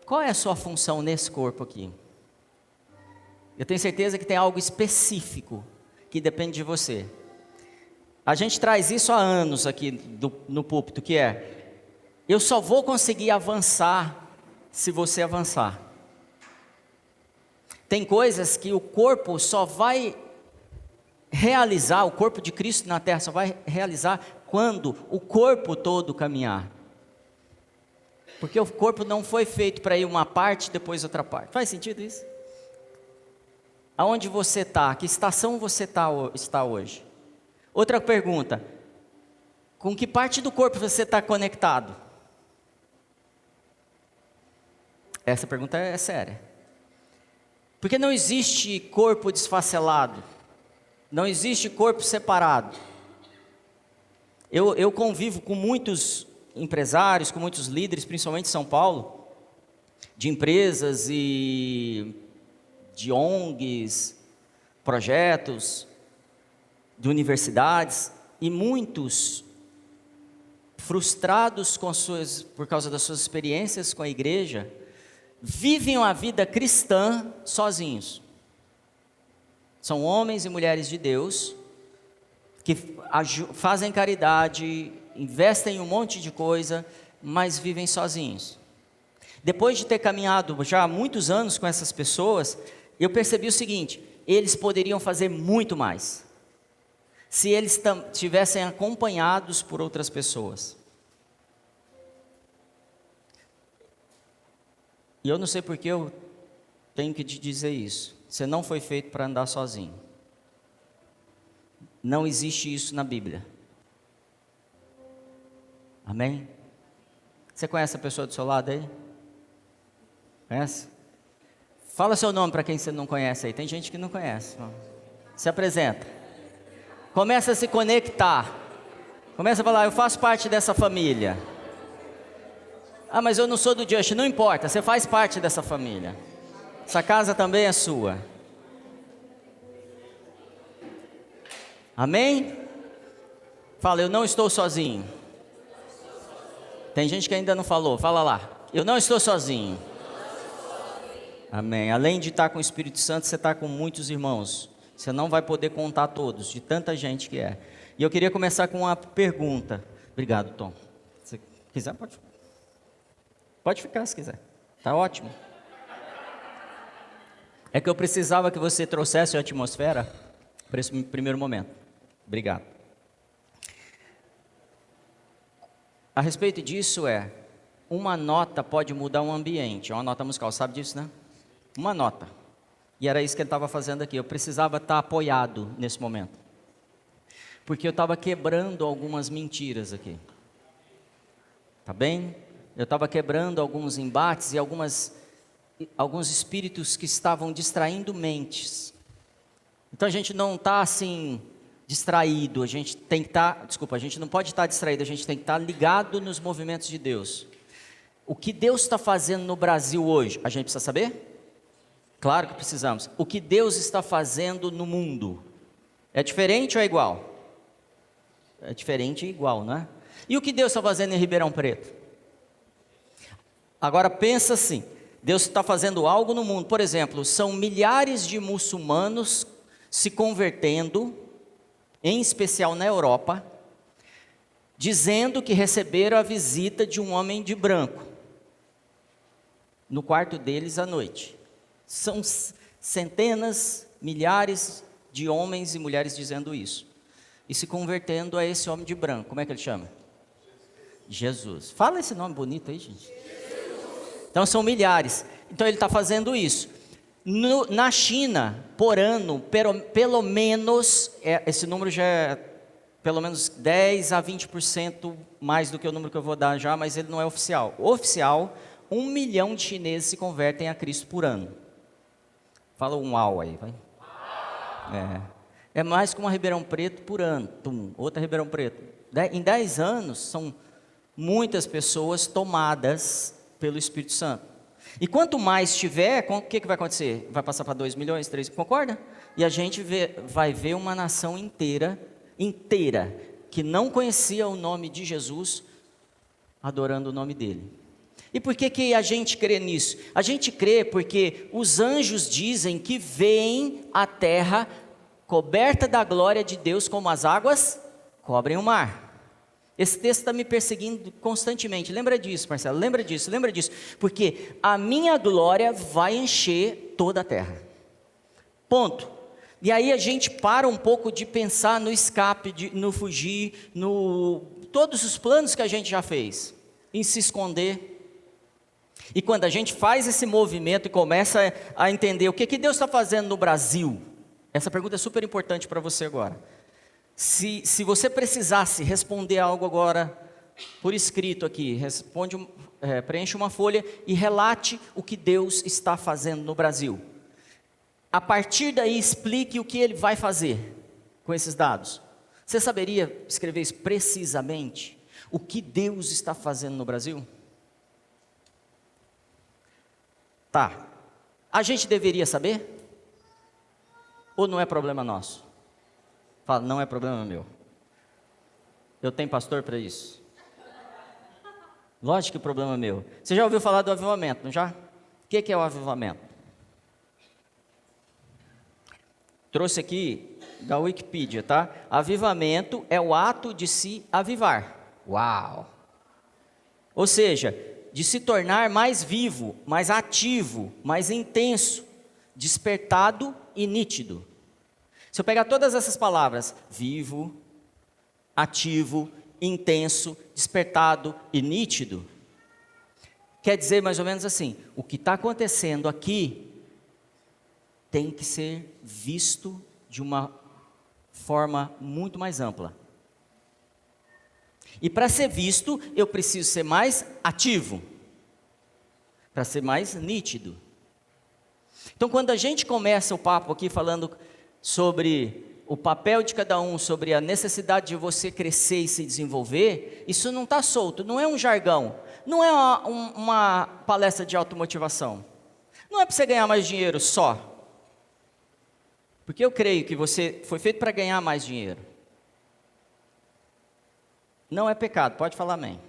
Qual é a sua função nesse corpo aqui? Eu tenho certeza que tem algo específico que depende de você. A gente traz isso há anos aqui no púlpito, que é: eu só vou conseguir avançar se você avançar. Tem coisas que o corpo só vai realizar, o corpo de Cristo na terra só vai realizar quando o corpo todo caminhar. Porque o corpo não foi feito para ir uma parte, depois outra parte. Faz sentido isso? Aonde você está? Que estação você está hoje? Outra pergunta: com que parte do corpo você está conectado? Essa pergunta é séria. Porque não existe corpo desfacelado. Não existe corpo separado. Eu convivo com muitos empresários, com muitos líderes, principalmente em São Paulo, de empresas e de ONGs, projetos, de universidades, e muitos frustrados por causa das suas experiências com a igreja, vivem a vida cristã sozinhos. São homens e mulheres de Deus que fazem caridade, investem em um monte de coisa, mas vivem sozinhos. Depois de ter caminhado já há muitos anos com essas pessoas, eu percebi o seguinte: eles poderiam fazer muito mais, se eles tivessem acompanhados por outras pessoas. E eu não sei porque eu tenho que te dizer isso. Você não foi feito para andar sozinho. Não existe isso na Bíblia. Amém? Você conhece a pessoa do seu lado aí? Conhece? Fala seu nome para quem você não conhece aí. Tem gente que não conhece. Se apresenta. Começa a se conectar. Começa a falar: eu faço parte dessa família. Ah, mas eu não sou do Just. Não importa, você faz parte dessa família. Essa casa também é sua. Amém? Fala: eu não estou sozinho. Tem gente que ainda não falou. Fala lá: eu não estou sozinho. Amém. Além de estar com o Espírito Santo, você está com muitos irmãos. Você não vai poder contar todos, de tanta gente que é. E eu queria começar com uma pergunta. Obrigado, Tom. Se quiser, pode ficar se quiser. Está ótimo. É que eu precisava que você trouxesse a atmosfera para esse primeiro momento. Obrigado. A respeito disso uma nota pode mudar um ambiente. Uma nota musical, sabe disso, né? Uma nota. E era isso que ele estava fazendo aqui. Eu precisava estar apoiado nesse momento. Porque eu estava quebrando algumas mentiras aqui. Tá bem? Eu estava quebrando alguns embates e alguns espíritos que estavam distraindo mentes. Então a gente não está assim distraído, a gente tem que estar, a gente não pode estar distraído, a gente tem que estar ligado nos movimentos de Deus. O que Deus está fazendo no Brasil hoje, a gente precisa saber? Claro que precisamos. O que Deus está fazendo no mundo, é diferente ou é igual? É diferente e igual, não é? E o que Deus está fazendo em Ribeirão Preto? Agora pensa assim, Deus está fazendo algo no mundo. Por exemplo, são milhares de muçulmanos se convertendo, em especial na Europa, dizendo que receberam a visita de um homem de branco no quarto deles à noite. São centenas, milhares de homens e mulheres dizendo isso e se convertendo a esse homem de branco. Como é que ele chama? Jesus. Fala esse nome bonito aí, gente. Então são milhares. Então ele está fazendo isso. Na China, por ano, pelo menos, esse número já é pelo menos 10 a 20% mais do que o número que eu vou dar já, mas ele não é oficial. Oficial, 1 milhão de chineses se convertem a Cristo por ano. Fala um uau aí, vai. É mais que uma Ribeirão Preto por ano. Outra Ribeirão Preto. Em 10 anos, são muitas pessoas tomadas pelo Espírito Santo. E quanto mais tiver, o que vai acontecer? Vai passar para 2 milhões, 3, concorda? E a gente vai ver uma nação inteira inteira que não conhecia o nome de Jesus, adorando o nome dele. E por que a gente crê nisso? A gente crê porque os anjos dizem que veem a terra coberta da glória de Deus como as águas cobrem o mar. Esse texto está me perseguindo constantemente. Lembra disso, Marcelo? Lembra disso, lembra disso. Porque a minha glória vai encher toda a terra. Ponto. E aí a gente para um pouco de pensar no escape, no fugir, todos os planos que a gente já fez, em se esconder. E quando a gente faz esse movimento e começa a entender o que Deus está fazendo no Brasil, essa pergunta é super importante para você agora. Se você precisasse responder algo agora, por escrito aqui, preencha uma folha e relate o que Deus está fazendo no Brasil. A partir daí, explique o que Ele vai fazer com esses dados. Você saberia escrever isso precisamente? O que Deus está fazendo no Brasil? Tá. A gente deveria saber? Ou não é problema nosso? Fala, não é problema meu. Eu tenho pastor para isso. Lógico que o problema é meu. Você já ouviu falar do avivamento, não já? O que é o avivamento? Trouxe aqui da Wikipedia, tá? Avivamento é o ato de se avivar. Uau! Ou seja, de se tornar mais vivo, mais ativo, mais intenso, despertado e nítido. Se eu pegar todas essas palavras, vivo, ativo, intenso, despertado e nítido, quer dizer mais ou menos assim, o que está acontecendo aqui tem que ser visto de uma forma muito mais ampla. E para ser visto, eu preciso ser mais ativo, para ser mais nítido. Então, quando a gente começa o papo aqui falando sobre o papel de cada um, sobre a necessidade de você crescer e se desenvolver, isso não está solto, não é um jargão, não é uma palestra de automotivação, não é para você ganhar mais dinheiro só, porque eu creio que você foi feito para ganhar mais dinheiro. Não é pecado, pode falar amém.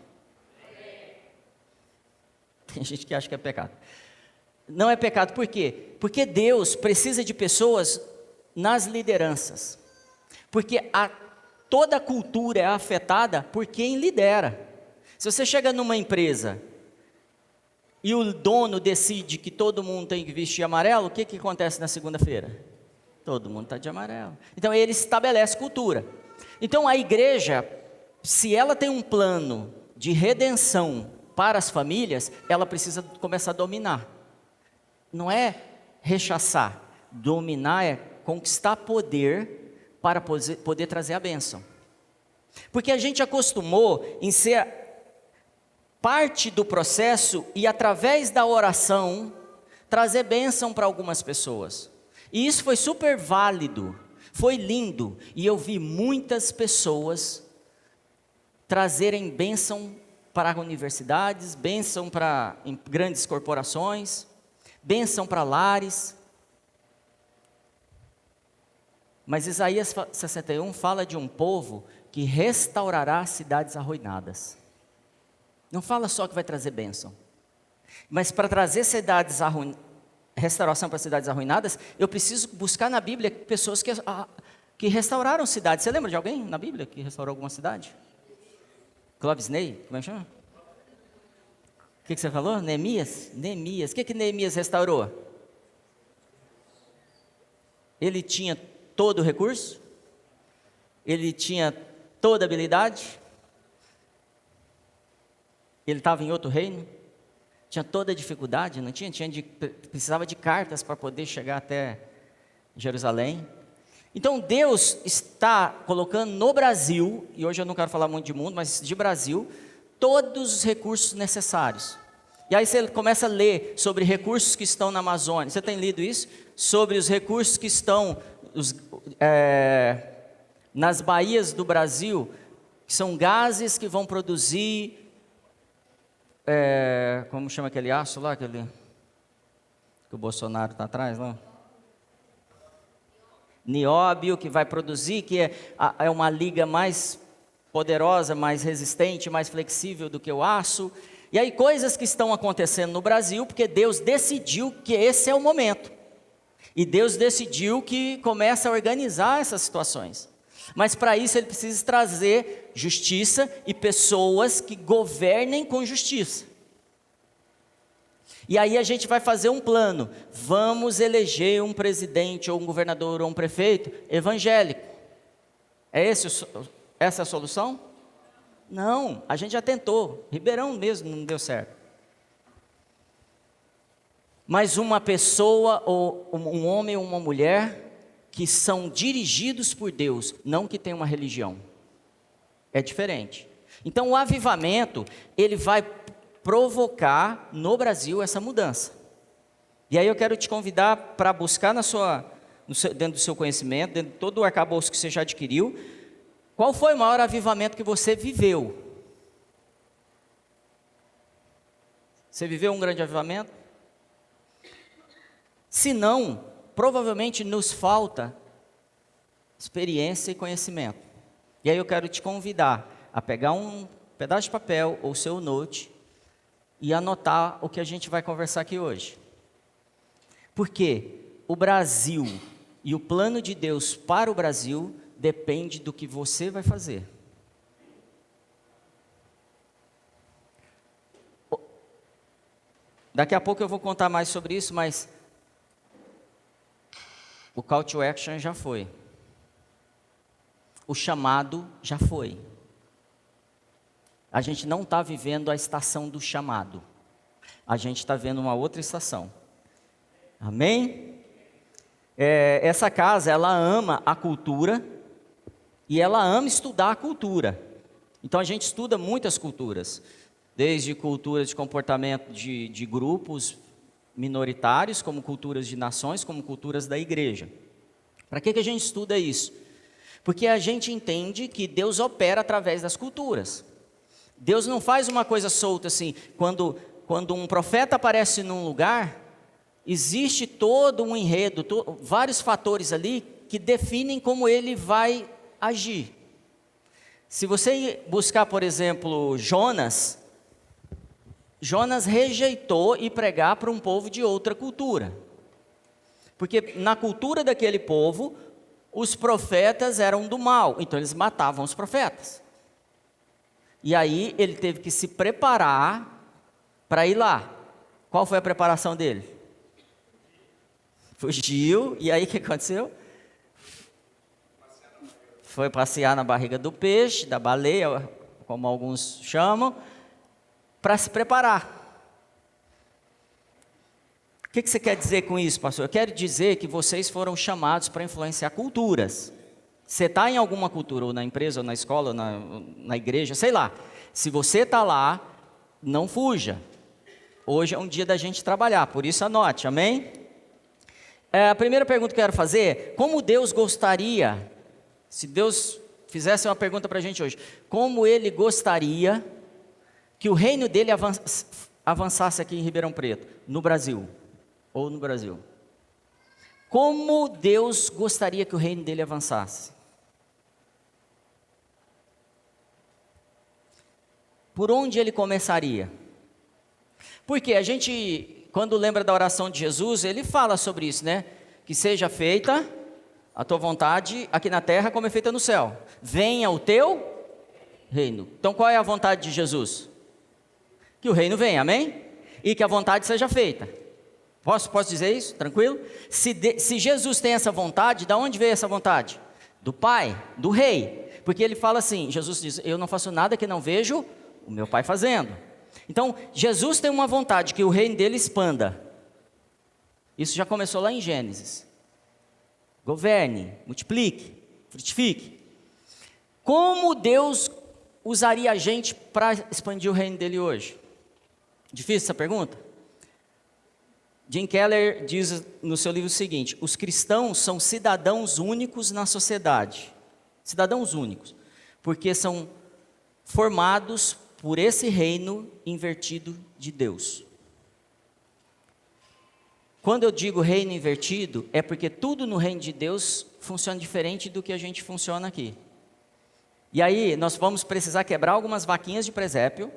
Tem gente que acha que é pecado. Não é pecado, por quê? Porque Deus precisa de pessoas nas lideranças. Porque toda a cultura é afetada por quem lidera. Se você chega numa empresa e o dono decide que todo mundo tem que vestir amarelo, o que acontece na segunda-feira? Todo mundo está de amarelo. Então ele estabelece cultura. Então a igreja, se ela tem um plano de redenção para as famílias, ela precisa começar a dominar. Não é rechaçar, dominar é conquistar poder para poder trazer a bênção. Porque a gente acostumou em ser parte do processo e através da oração trazer bênção para algumas pessoas. E isso foi super válido, foi lindo, e eu vi muitas pessoas trazerem bênção para universidades, bênção para grandes corporações, bênção para lares. Mas Isaías 61 fala de um povo que restaurará cidades arruinadas. Não fala só que vai trazer bênção, mas para trazer restauração para cidades arruinadas, eu preciso buscar na Bíblia pessoas que restauraram cidades. Você lembra de alguém na Bíblia que restaurou alguma cidade? Clovis Ney, como é que chama? O que você falou? Neemias? Neemias. O que Neemias restaurou? Ele tinha todo o recurso? Ele tinha toda a habilidade? Ele estava em outro reino? Tinha toda a dificuldade? Não tinha? Precisava de cartas para poder chegar até Jerusalém. Então Deus está colocando no Brasil, e hoje eu não quero falar muito de mundo, mas de Brasil, todos os recursos necessários. E aí você começa a ler sobre recursos que estão na Amazônia. Você tem lido isso? Sobre os recursos que estão nas baías do Brasil, que são gases que vão produzir, como chama aquele aço lá, que o Bolsonaro está atrás lá? nióbio, que vai produzir, que é uma liga mais poderosa, mais resistente, mais flexível do que o aço. E aí coisas que estão acontecendo no Brasil, porque Deus decidiu que esse é o momento. E Deus decidiu que começa a organizar essas situações. Mas para isso Ele precisa trazer justiça e pessoas que governem com justiça. E aí a gente vai fazer um plano. Vamos eleger um presidente ou um governador ou um prefeito evangélico. Essa é a solução? Não, a gente já tentou. Ribeirão mesmo não deu certo. Mas uma pessoa, ou um homem ou uma mulher, que são dirigidos por Deus, não que tem uma religião. É diferente. Então o avivamento, ele vai provocar no Brasil essa mudança. E aí eu quero te convidar para buscar dentro do seu conhecimento, dentro de todo o arcabouço que você já adquiriu, qual foi o maior avivamento que você viveu? Você viveu um grande avivamento? Se não, provavelmente nos falta experiência e conhecimento. E aí eu quero te convidar a pegar um pedaço de papel ou seu note e anotar o que a gente vai conversar aqui hoje. Porque o Brasil e o plano de Deus para o Brasil depende do que você vai fazer. Daqui a pouco eu vou contar mais sobre isso, mas o call to action já foi. O chamado já foi. A gente não está vivendo a estação do chamado. A gente está vendo uma outra estação. Amém? Essa casa, ela ama a cultura e ela ama estudar a cultura. Então a gente estuda muitas culturas. Desde culturas de comportamento de grupos minoritários, como culturas de nações, como culturas da igreja. Para que a gente estuda isso? Porque a gente entende que Deus opera através das culturas. Deus não faz uma coisa solta assim. Quando um profeta aparece num lugar, existe todo um enredo, vários fatores ali que definem como ele vai agir. Se você buscar, por exemplo, Jonas rejeitou ir pregar para um povo de outra cultura. Porque na cultura daquele povo, os profetas eram do mal, então eles matavam os profetas. E aí ele teve que se preparar para ir lá. Qual foi a preparação dele? Fugiu, e aí o que aconteceu? Foi passear na barriga do peixe, da baleia, como alguns chamam, para se preparar. O que você quer dizer com isso, pastor? Eu quero dizer que vocês foram chamados para influenciar culturas. Você está em alguma cultura, ou na empresa, ou na escola, ou na igreja, sei lá. Se você está lá, não fuja. Hoje é um dia da gente trabalhar, por isso anote, amém? A primeira pergunta que eu quero fazer é, como Deus gostaria, se Deus fizesse uma pergunta para a gente hoje, como Ele gostaria que o reino dele avançasse aqui em Ribeirão Preto, no Brasil, ou no Brasil. Como Deus gostaria que o reino dele avançasse? Por onde ele começaria? Porque a gente, quando lembra da oração de Jesus, ele fala sobre isso, né? Que seja feita a tua vontade aqui na terra como é feita no céu. Venha o teu reino. Então qual é a vontade de Jesus? Que o reino venha, amém? E que a vontade seja feita. Posso dizer isso? Tranquilo? Se Jesus tem essa vontade, de onde veio essa vontade? Do Pai, do Rei. Porque ele fala assim, Jesus diz, eu não faço nada que não vejo o meu Pai fazendo. Então, Jesus tem uma vontade, que o reino dele expanda. Isso já começou lá em Gênesis. Governe, multiplique, frutifique. Como Deus usaria a gente para expandir o reino dele hoje? Difícil essa pergunta? Jim Keller diz no seu livro o seguinte: os cristãos são cidadãos únicos na sociedade. Cidadãos únicos, porque são formados por esse reino invertido de Deus. Quando eu digo reino invertido, é porque tudo no reino de Deus funciona diferente do que a gente funciona aqui. E aí nós vamos precisar quebrar algumas vaquinhas de presépio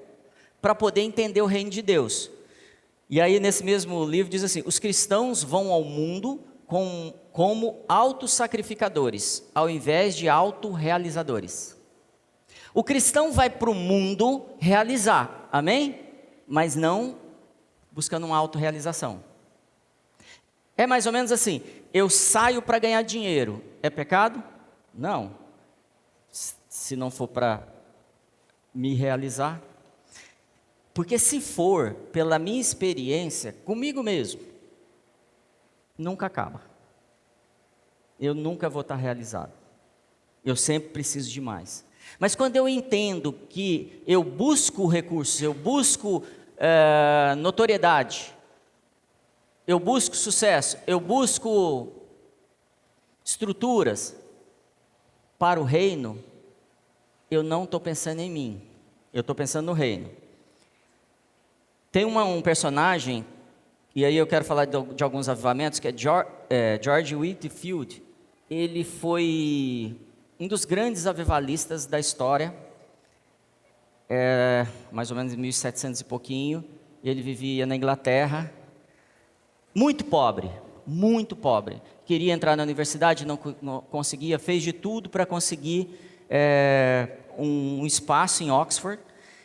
para poder entender o reino de Deus. E aí nesse mesmo livro diz assim: os cristãos vão ao mundo como autossacrificadores, ao invés de autorrealizadores. O cristão vai para o mundo realizar, amém? Mas não buscando uma autorrealização. É mais ou menos assim: eu saio para ganhar dinheiro, é pecado? Não. Se não for para me realizar. Porque se for, pela minha experiência, comigo mesmo, nunca acaba. Eu nunca vou estar realizado. Eu sempre preciso de mais. Mas quando eu entendo que eu busco recursos, eu busco notoriedade, eu busco sucesso, eu busco estruturas para o reino, eu não estou pensando em mim, eu estou pensando no reino. Tem um personagem, e aí eu quero falar de alguns avivamentos, que é George Whitefield. Ele foi um dos grandes avivalistas da história, mais ou menos em 1700 e pouquinho. Ele vivia na Inglaterra, muito pobre, queria entrar na universidade, não conseguia, fez de tudo para conseguir um espaço em Oxford,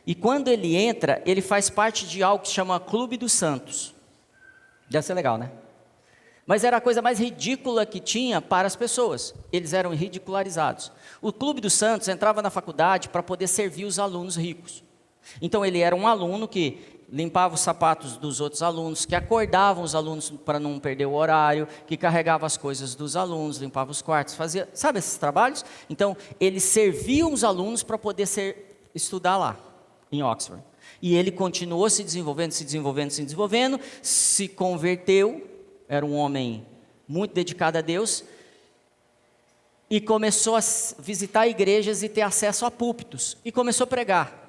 e quando ele entra, ele faz parte de algo que se chama Clube dos Santos. Deve ser legal, né? Mas era a coisa mais ridícula que tinha para as pessoas, eles eram ridicularizados. O Clube dos Santos entrava na faculdade para poder servir os alunos ricos. Então ele era um aluno que limpava os sapatos dos outros alunos, que acordava os alunos para não perder o horário, que carregava as coisas dos alunos, limpava os quartos, fazia, sabe esses trabalhos? Então, ele servia os alunos para poder estudar lá, em Oxford. E ele continuou se desenvolvendo, se converteu, era um homem muito dedicado a Deus, e começou a visitar igrejas e ter acesso a púlpitos, e começou a pregar.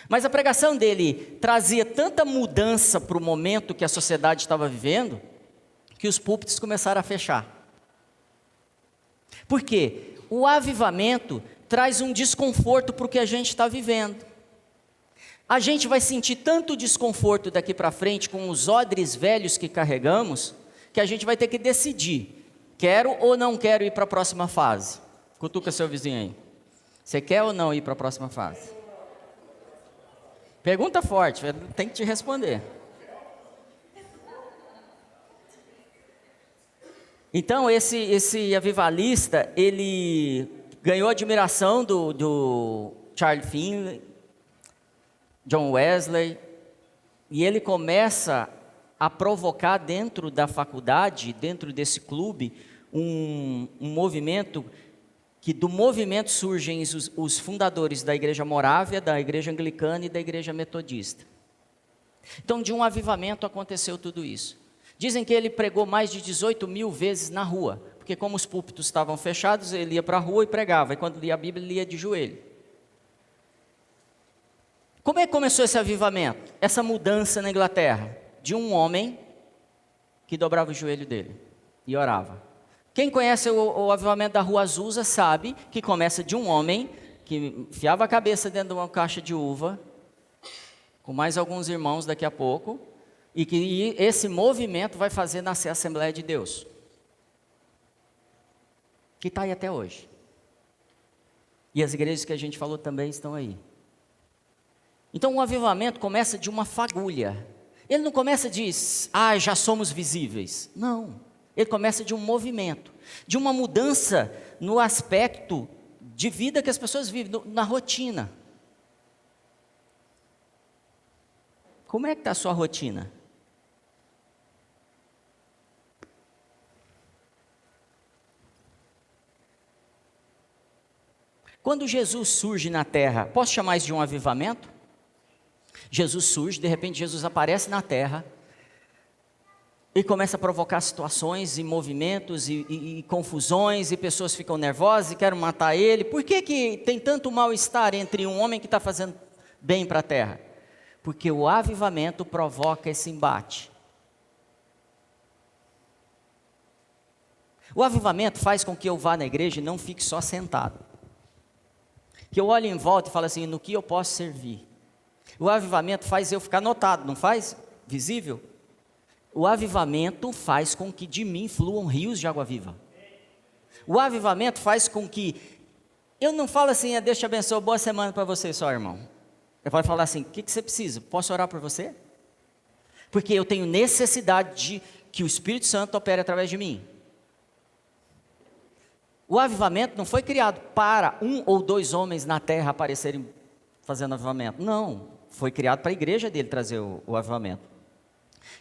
Mas a pregação dele trazia tanta mudança para o momento que a sociedade estava vivendo, que os púlpitos começaram a fechar. Por quê? O avivamento traz um desconforto para o que a gente está vivendo. A gente vai sentir tanto desconforto daqui para frente com os odres velhos que carregamos, que a gente vai ter que decidir, quero ou não quero ir para a próxima fase. Cutuca seu vizinho aí. Você quer ou não ir para a próxima fase? Pergunta forte, tem que te responder. Então, esse avivalista, ele ganhou a admiração do Charles Finney, John Wesley, e ele começa a provocar dentro da faculdade, dentro desse clube, um movimento, que do movimento surgem os fundadores da Igreja Morávia, da Igreja Anglicana e da Igreja Metodista. Então, de um avivamento aconteceu tudo isso. Dizem que ele pregou mais de 18 mil vezes na rua, porque como os púlpitos estavam fechados, ele ia para a rua e pregava, e quando lia a Bíblia, ele lia de joelho. Como é que começou esse avivamento? Essa mudança na Inglaterra? De um homem que dobrava o joelho dele e orava. Quem conhece o avivamento da Rua Azusa sabe que começa de um homem que enfiava a cabeça dentro de uma caixa de uva, com mais alguns irmãos daqui a pouco, e que esse movimento vai fazer nascer a Assembleia de Deus, que está aí até hoje. E as igrejas que a gente falou também estão aí. Então o avivamento começa de uma fagulha. Ele não começa de, já somos visíveis. Não. Ele começa de um movimento, de uma mudança no aspecto de vida que as pessoas vivem, na rotina. Como é que está a sua rotina? Quando Jesus surge na terra, posso chamar isso de um avivamento? Jesus surge, de repente Jesus aparece na terra, e começa a provocar situações e movimentos e confusões, e pessoas ficam nervosas e querem matar ele. Por que tem tanto mal-estar entre um homem que está fazendo bem para a terra? Porque o avivamento provoca esse embate. O avivamento faz com que eu vá na igreja e não fique só sentado. Que eu olhe em volta e fale assim, no que eu posso servir? O avivamento faz eu ficar notado, não faz? Visível? O avivamento faz com que de mim fluam rios de água viva. O avivamento faz com que, eu não falo assim, Deus te abençoe, boa semana para você só, irmão. Eu vou falar assim, o que você precisa? Posso orar por você? Porque eu tenho necessidade de que o Espírito Santo opere através de mim. O avivamento não foi criado para 1 ou 2 homens na terra aparecerem fazendo avivamento. Não, foi criado para a igreja dele trazer o avivamento.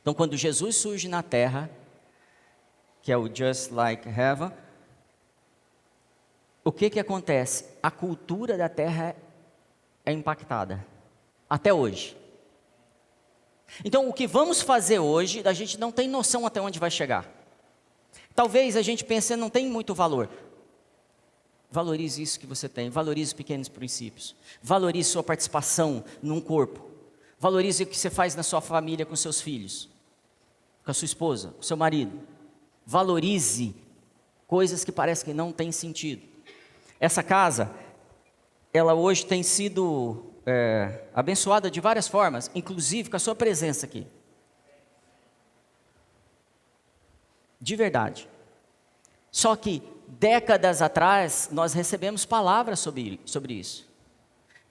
Então, quando Jesus surge na terra, que é o Just Like Heaven, o que acontece? A cultura da terra é impactada, até hoje. Então, o que vamos fazer hoje, a gente não tem noção até onde vai chegar. Talvez a gente pense, não tem muito valor. Valorize isso que você tem, valorize os pequenos princípios, valorize sua participação num corpo, valorize o que você faz na sua família com seus filhos, com a sua esposa, com o seu marido. Valorize coisas que parecem que não têm sentido. Essa casa, ela hoje tem sido abençoada de várias formas, inclusive com a sua presença aqui. De verdade. Só que décadas atrás, nós recebemos palavras sobre isso.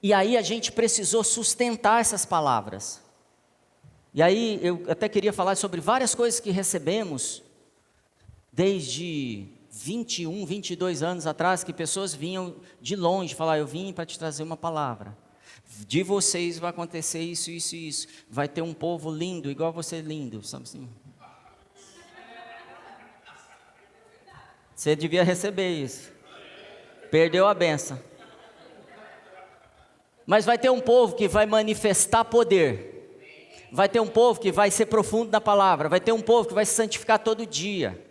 E aí a gente precisou sustentar essas palavras. E aí eu até queria falar sobre várias coisas que recebemos desde 21, 22 anos atrás, que pessoas vinham de longe falar, eu vim para te trazer uma palavra. De vocês vai acontecer isso, isso e isso. Vai ter um povo lindo, igual você lindo. Sabe assim? Você devia receber isso. Perdeu a benção. Mas vai ter um povo que vai manifestar poder. Vai ter um povo que vai ser profundo na palavra. Vai ter um povo que vai se santificar todo dia.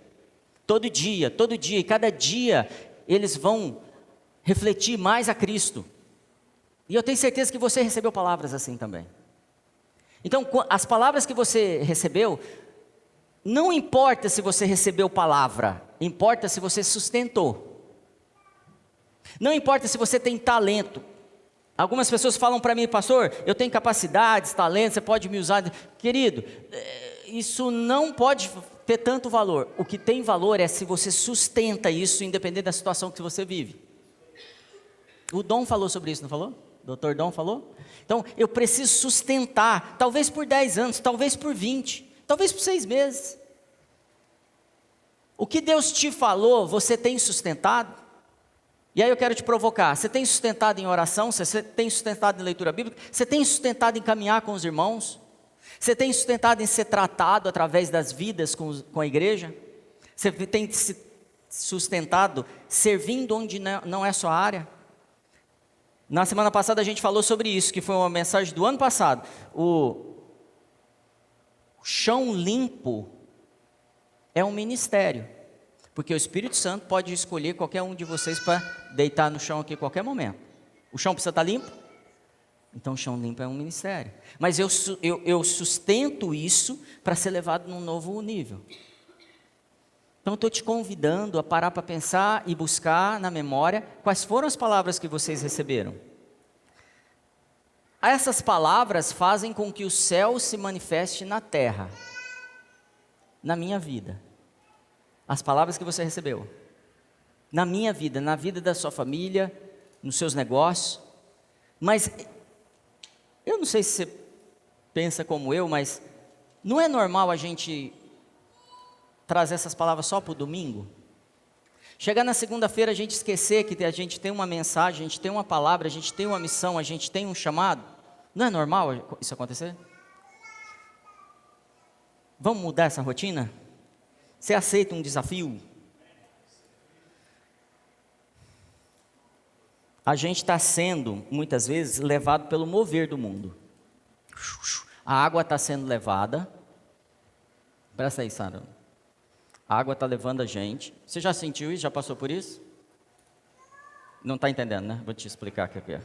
Todo dia, todo dia. E cada dia eles vão refletir mais a Cristo. E eu tenho certeza que você recebeu palavras assim também. Então, as palavras que você recebeu, não importa se você recebeu palavra, importa se você sustentou. Não importa se você tem talento. Algumas pessoas falam para mim, pastor, eu tenho capacidades, talentos, você pode me usar. Querido, isso não pode ter tanto valor. O que tem valor é se você sustenta isso, independente da situação que você vive. O Dom falou sobre isso, não falou? O Dr. Dom falou? Então, eu preciso sustentar, talvez por 10 anos, talvez por 20, talvez por 6 meses. O que Deus te falou, você tem sustentado? E aí eu quero te provocar, você tem sustentado em oração, você tem sustentado em leitura bíblica, você tem sustentado em caminhar com os irmãos, você tem sustentado em ser tratado através das vidas com a igreja, você tem se sustentado servindo onde não é sua área. Na semana passada a gente falou sobre isso, que foi uma mensagem do ano passado, o chão limpo é um ministério. Porque o Espírito Santo pode escolher qualquer um de vocês para deitar no chão aqui a qualquer momento. O chão precisa estar limpo? Então o chão limpo é um ministério. Mas eu sustento isso para ser levado num novo nível. Então estou te convidando a parar para pensar e buscar na memória quais foram as palavras que vocês receberam. Essas palavras fazem com que o céu se manifeste na terra, na minha vida. As palavras que você recebeu, na minha vida, na vida da sua família, nos seus negócios. Mas, eu não sei se você pensa como eu, mas não é normal a gente trazer essas palavras só para o domingo? Chegar na segunda-feira a gente esquecer que a gente tem uma mensagem, a gente tem uma palavra, a gente tem uma missão, a gente tem um chamado? Não é normal isso acontecer? Vamos mudar essa rotina? Você aceita um desafio? A gente está sendo, muitas vezes, levado pelo mover do mundo. A água está sendo levada. Presta aí, Sara. A água está levando a gente. Você já sentiu isso? Já passou por isso? Não está entendendo, né? Vou te explicar o que é.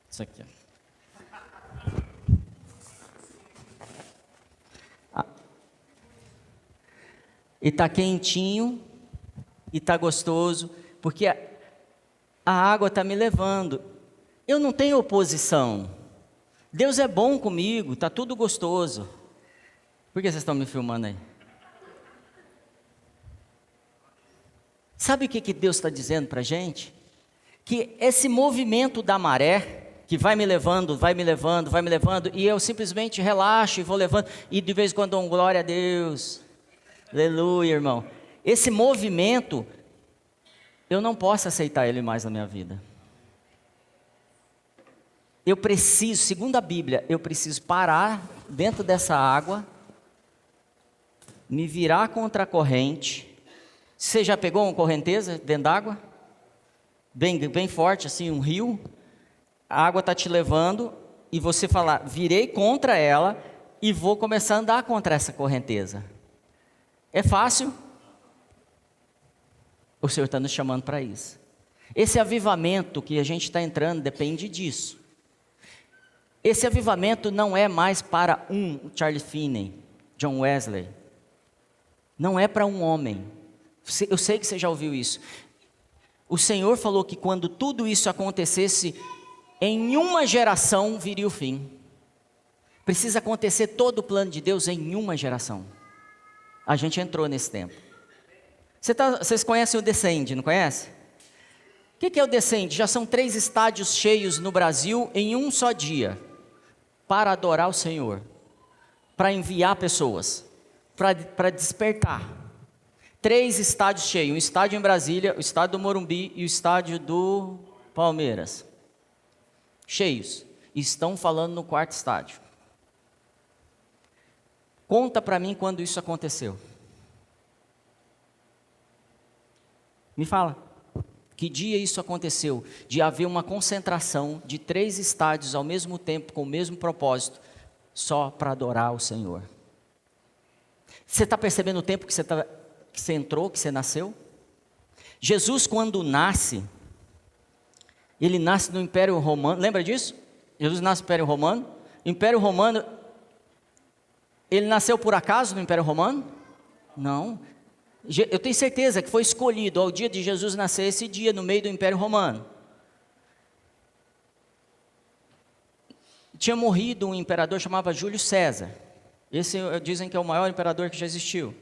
Isso aqui. E está quentinho, e está gostoso, porque a água está me levando. Eu não tenho oposição. Deus é bom comigo, está tudo gostoso. Por que vocês estão me filmando aí? Sabe o que Deus está dizendo para a gente? Que esse movimento da maré, que vai me levando, vai me levando, vai me levando, e eu simplesmente relaxo e vou levando, e de vez em quando dou glória a Deus. Aleluia, irmão. Esse movimento, eu não posso aceitar ele mais na minha vida. Eu preciso, segundo a Bíblia, eu preciso parar dentro dessa água, me virar contra a corrente. Você já pegou uma correnteza dentro d'água? Bem forte, assim, um rio. A água está te levando e você fala, virei contra ela e vou começar a andar contra essa correnteza. É fácil? O Senhor está nos chamando para isso. Esse avivamento que a gente está entrando depende disso. Esse avivamento não é mais para um Charles Finney, John Wesley. Não é para um homem. Eu sei que você já ouviu isso. O Senhor falou que quando tudo isso acontecesse, em uma geração viria o fim. Precisa acontecer todo o plano de Deus em uma geração. A gente entrou nesse tempo. Vocês conhecem o Descende, não conhece? O que é o Descende? Já são 3 estádios cheios no Brasil em um só dia. Para adorar o Senhor. Para enviar pessoas. Para despertar. 3 estádios cheios. Um estádio em Brasília, o estádio do Morumbi e o estádio do Palmeiras. Cheios. E estão falando no 4º estádio. Conta para mim quando isso aconteceu. Me fala. Que dia isso aconteceu? De haver uma concentração de 3 estádios ao mesmo tempo, com o mesmo propósito, só para adorar o Senhor. Você está percebendo o tempo que você entrou, que você nasceu? Jesus, quando nasce, ele nasce no Império Romano, lembra disso? Jesus nasce no Império Romano. Império Romano, ele nasceu por acaso no Império Romano? Não. Eu tenho certeza que foi escolhido ao dia de Jesus nascer, esse dia no meio do Império Romano. Tinha morrido um imperador chamado Júlio César. Esse dizem que é o maior imperador que já existiu.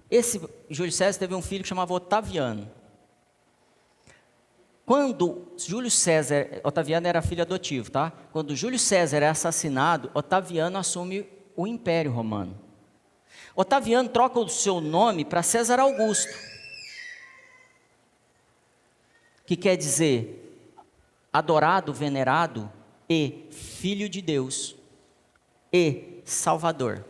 Esse Júlio César teve um filho que chamava Otaviano. Quando Júlio César, Otaviano era filho adotivo, tá? Quando Júlio César é assassinado, Otaviano assume o Império Romano. Otaviano troca o seu nome para César Augusto, que quer dizer adorado, venerado e filho de Deus e Salvador.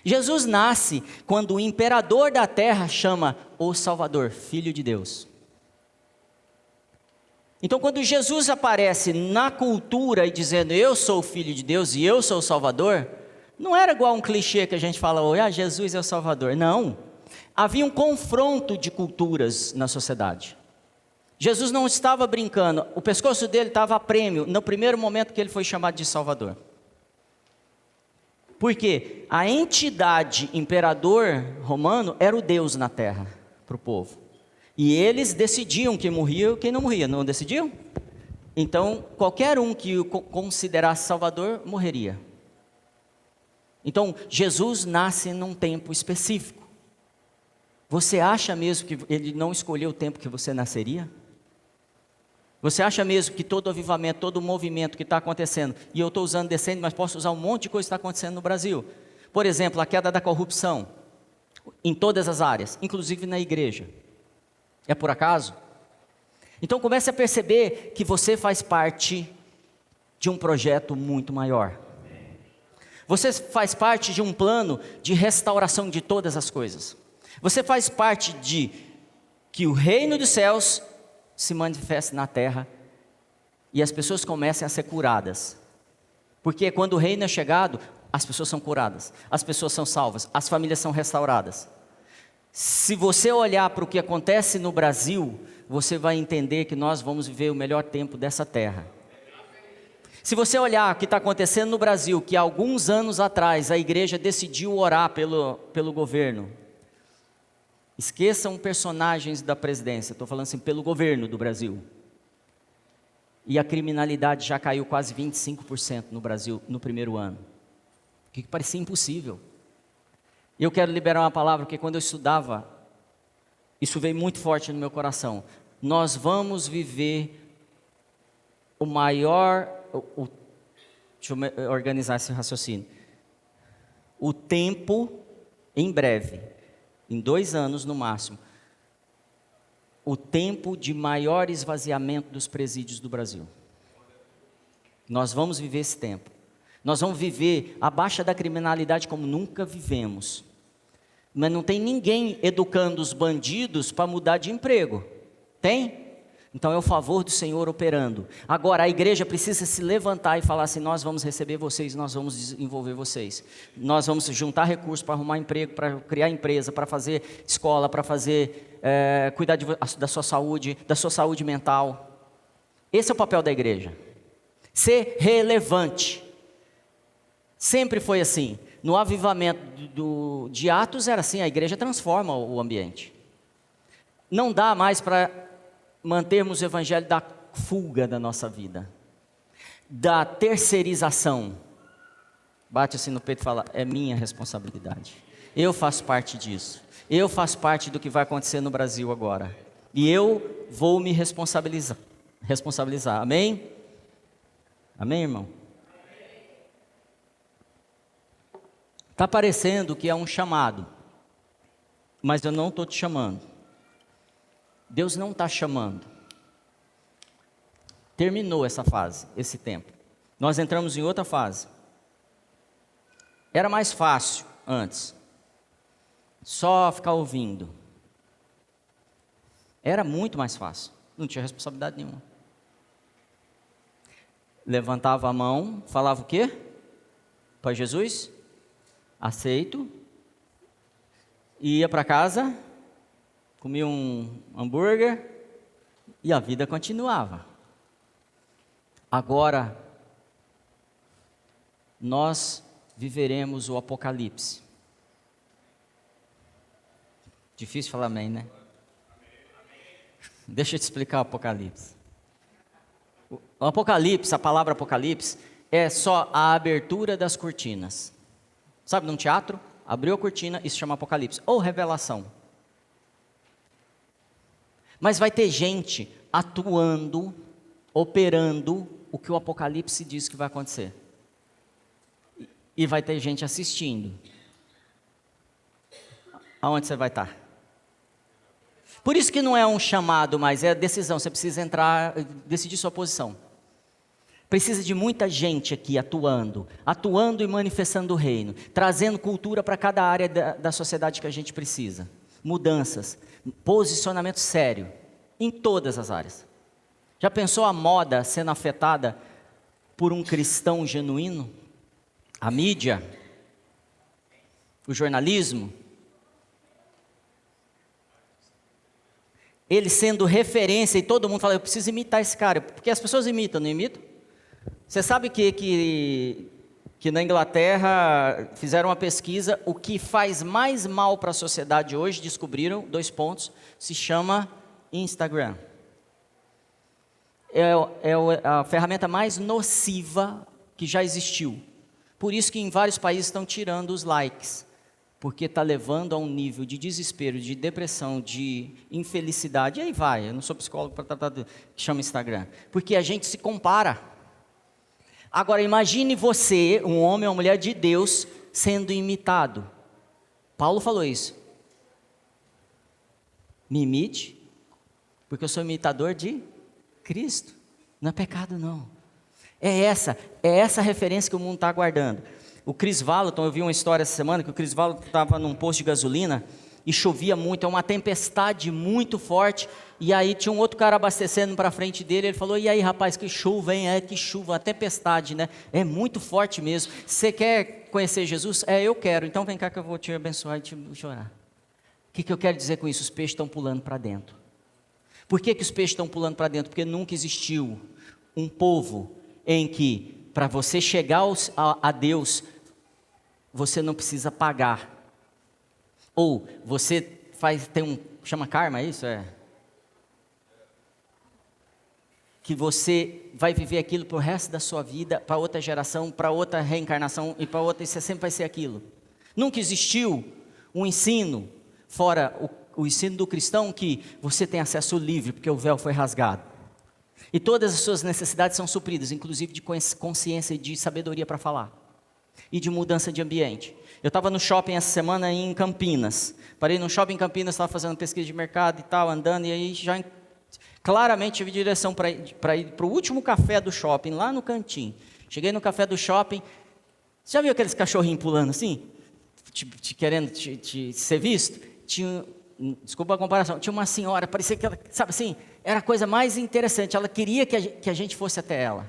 Jesus nasce quando o imperador da terra chama o Salvador, filho de Deus. Então, quando Jesus aparece na cultura e dizendo eu sou o filho de Deus e eu sou o Salvador, não era igual um clichê que a gente fala hoje, Jesus é o Salvador. Não. Havia um confronto de culturas na sociedade. Jesus não estava brincando, o pescoço dele estava a prêmio no primeiro momento que ele foi chamado de Salvador. Porque a entidade imperador romano era o Deus na terra para o povo. E eles decidiam quem morria e quem não morria, não decidiam? Então, qualquer um que o considerasse Salvador, morreria. Então, Jesus nasce num tempo específico. Você acha mesmo que ele não escolheu o tempo que você nasceria? Você acha mesmo que todo avivamento, todo movimento que está acontecendo, e eu estou usando Descende, mas posso usar um monte de coisa que está acontecendo no Brasil. Por exemplo, a queda da corrupção, em todas as áreas, inclusive na igreja. É por acaso? Então comece a perceber que você faz parte de um projeto muito maior. Você faz parte de um plano de restauração de todas as coisas. Você faz parte de que o reino dos céus se manifeste na terra e as pessoas comecem a ser curadas. Porque quando o reino é chegado, as pessoas são curadas, as pessoas são salvas, as famílias são restauradas. Se você olhar para o que acontece no Brasil, você vai entender que nós vamos viver o melhor tempo dessa terra. Se você olhar o que está acontecendo no Brasil, que há alguns anos atrás a igreja decidiu orar pelo governo, Esqueçam personagens da presidência, estou falando assim, pelo governo do Brasil. E a criminalidade já caiu quase 25% no Brasil no primeiro ano. O que parecia impossível. E eu quero liberar uma palavra, porque quando eu estudava, isso veio muito forte no meu coração. Nós vamos viver o maior... deixa eu organizar esse raciocínio. O tempo, em breve, em 2 anos no máximo, o tempo de maior esvaziamento dos presídios do Brasil. Nós vamos viver esse tempo. Nós vamos viver a baixa da criminalidade como nunca vivemos. Mas não tem ninguém educando os bandidos para mudar de emprego. Tem? Então é o favor do Senhor operando. Agora a igreja precisa se levantar e falar assim: nós vamos receber vocês, nós vamos desenvolver vocês. Nós vamos juntar recursos para arrumar emprego, para criar empresa, para fazer escola, para fazer, cuidar da sua saúde mental. Esse é o papel da igreja. Ser relevante. Sempre foi assim. No avivamento de Atos era assim, a igreja transforma o ambiente. Não dá mais para mantermos o evangelho da fuga da nossa vida, da terceirização. Bate assim no peito e fala: é minha responsabilidade, eu faço parte disso, eu faço parte do que vai acontecer no Brasil agora, e eu vou me responsabilizar, amém? Amém, irmão? Está parecendo que é um chamado, mas eu não estou te chamando. Deus não está chamando. Terminou essa fase, esse tempo. Nós entramos em outra fase. Era mais fácil antes. Só ficar ouvindo. Era muito mais fácil. Não tinha responsabilidade nenhuma. Levantava a mão, falava o quê? Para Jesus? Aceito. Ia para casa, comia um hambúrguer e a vida continuava. Agora, nós viveremos o Apocalipse. Difícil falar amém, né? Deixa eu te explicar o Apocalipse. O Apocalipse, a palavra Apocalipse, é só a abertura das cortinas. Sabe, num teatro, abriu a cortina e se chama Apocalipse, ou revelação. Mas vai ter gente atuando, operando o que o Apocalipse diz que vai acontecer. E vai ter gente assistindo. Aonde você vai estar? Por isso que não é um chamado, mas é a decisão. Você precisa entrar, decidir sua posição. Precisa de muita gente aqui atuando e manifestando o reino, trazendo cultura para cada área da sociedade que a gente precisa. Mudanças, posicionamento sério, em todas as áreas. Já pensou a moda sendo afetada por um cristão genuíno? A mídia? O jornalismo? Ele sendo referência e todo mundo fala: eu preciso imitar esse cara, porque as pessoas imitam, não imitam? Você sabe que na Inglaterra fizeram uma pesquisa, o que faz mais mal para a sociedade hoje, descobriram, 2 pontos, se chama Instagram. É a ferramenta mais nociva que já existiu. Por isso que em vários países estão tirando os likes, porque está levando a um nível de desespero, de depressão, de infelicidade. E aí vai, eu não sou psicólogo para tratar que chama Instagram. Porque a gente se compara. Agora imagine você, um homem ou uma mulher de Deus, sendo imitado. Paulo falou isso. Me imite, porque eu sou imitador de Cristo. Não é pecado, não. É essa referência que o mundo está aguardando. O Chris Vallotton, eu vi uma história essa semana, que o Chris Vallotton estava num posto de gasolina e chovia muito, é uma tempestade muito forte, e aí tinha um outro cara abastecendo para frente dele, ele falou: e aí rapaz, que chuva, hein? Que chuva, uma tempestade, né? É muito forte mesmo. Você quer conhecer Jesus? Eu quero, então vem cá que eu vou te abençoar e te chorar. O que eu quero dizer com isso? Os peixes estão pulando para dentro. Por que os peixes estão pulando para dentro? Porque nunca existiu um povo em que, para você chegar a Deus, você não precisa pagar. Ou você chama karma, é isso? Que você vai viver aquilo pro resto da sua vida, para outra geração, para outra reencarnação e para outra, e você sempre vai ser aquilo. Nunca existiu um ensino, fora o ensino do cristão, que você tem acesso livre, porque o véu foi rasgado. E todas as suas necessidades são supridas, inclusive de consciência e de sabedoria para falar. E de mudança de ambiente. Eu estava no shopping essa semana em Campinas. Parei no shopping em Campinas, estava fazendo pesquisa de mercado e tal, andando, e aí já claramente tive direção para ir para o último café do shopping, lá no cantinho. Cheguei no café do shopping, você já viu aqueles cachorrinhos pulando assim? Querendo ser visto? Desculpa a comparação, tinha uma senhora, parecia que ela, sabe assim, era a coisa mais interessante, ela queria que a gente fosse até ela.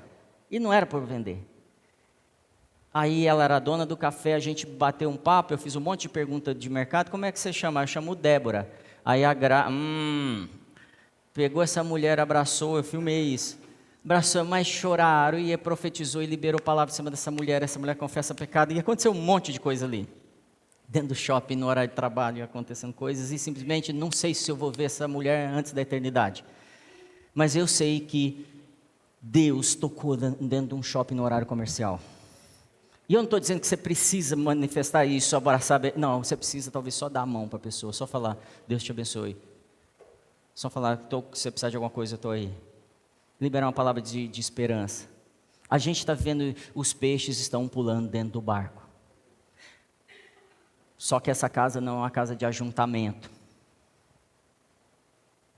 E não era por vender. Aí ela era a dona do café, a gente bateu um papo, eu fiz um monte de pergunta de mercado, como é que você chama? Eu chamo Débora. Aí a pegou essa mulher, abraçou, eu filmei isso. Abraçou, mas choraram e profetizou e liberou palavra em cima dessa mulher. Essa mulher confessa pecado e aconteceu um monte de coisa ali. Dentro do shopping, no horário de trabalho, acontecendo coisas e simplesmente não sei se eu vou ver essa mulher antes da eternidade. Mas eu sei que Deus tocou dentro de um shopping no horário comercial. E eu não estou dizendo que você precisa manifestar isso, abraçar. Não, você precisa talvez só dar a mão para a pessoa, só falar, Deus te abençoe. Só falar, se você precisar de alguma coisa, eu estou aí. Liberar uma palavra de esperança. A gente está vendo os peixes estão pulando dentro do barco. Só que essa casa não é uma casa de ajuntamento.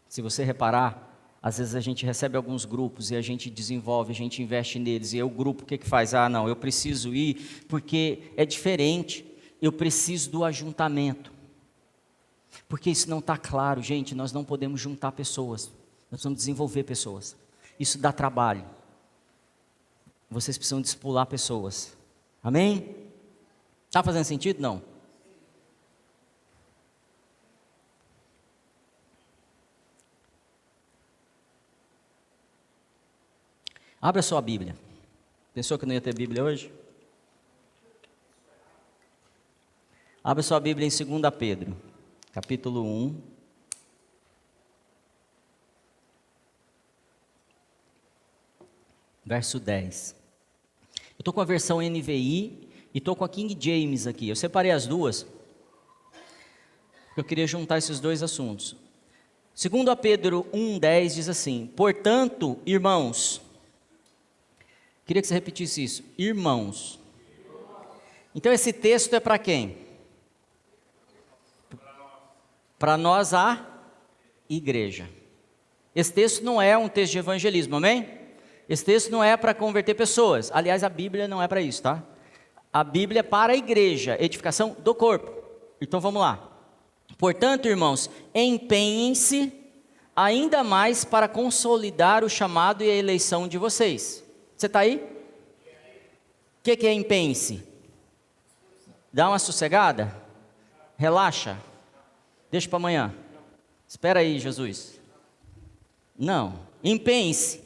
Se você reparar, às vezes a gente recebe alguns grupos e a gente desenvolve, a gente investe neles. E aí o grupo o que faz? Não, eu preciso ir porque é diferente. Eu preciso do ajuntamento. Porque isso não está claro, gente, nós não podemos juntar pessoas. Nós precisamos desenvolver pessoas. Isso dá trabalho. Vocês precisam discipular pessoas. Amém? Está fazendo sentido? Não. Abra sua Bíblia. Pensou que não ia ter Bíblia hoje? Abra sua Bíblia em 2 Pedro, capítulo 1. Verso 10. Eu estou com a versão NVI e estou com a King James aqui. Eu separei as duas, porque eu queria juntar esses dois assuntos. 2 Pedro 1,10 diz assim: portanto, irmãos... Queria que você repetisse isso. Irmãos. Então esse texto é para quem? Para nós, a igreja. Esse texto não é um texto de evangelismo, amém? Esse texto não é para converter pessoas. Aliás, a Bíblia não é para isso, tá? A Bíblia é para a igreja, edificação do corpo. Então vamos lá. Portanto, irmãos, empenhem-se ainda mais para consolidar o chamado e a eleição de vocês. Você está aí? O que é empenhe-se? Dá uma sossegada? Relaxa? Deixa para amanhã. Espera aí, Jesus. Não. Empenhe-se.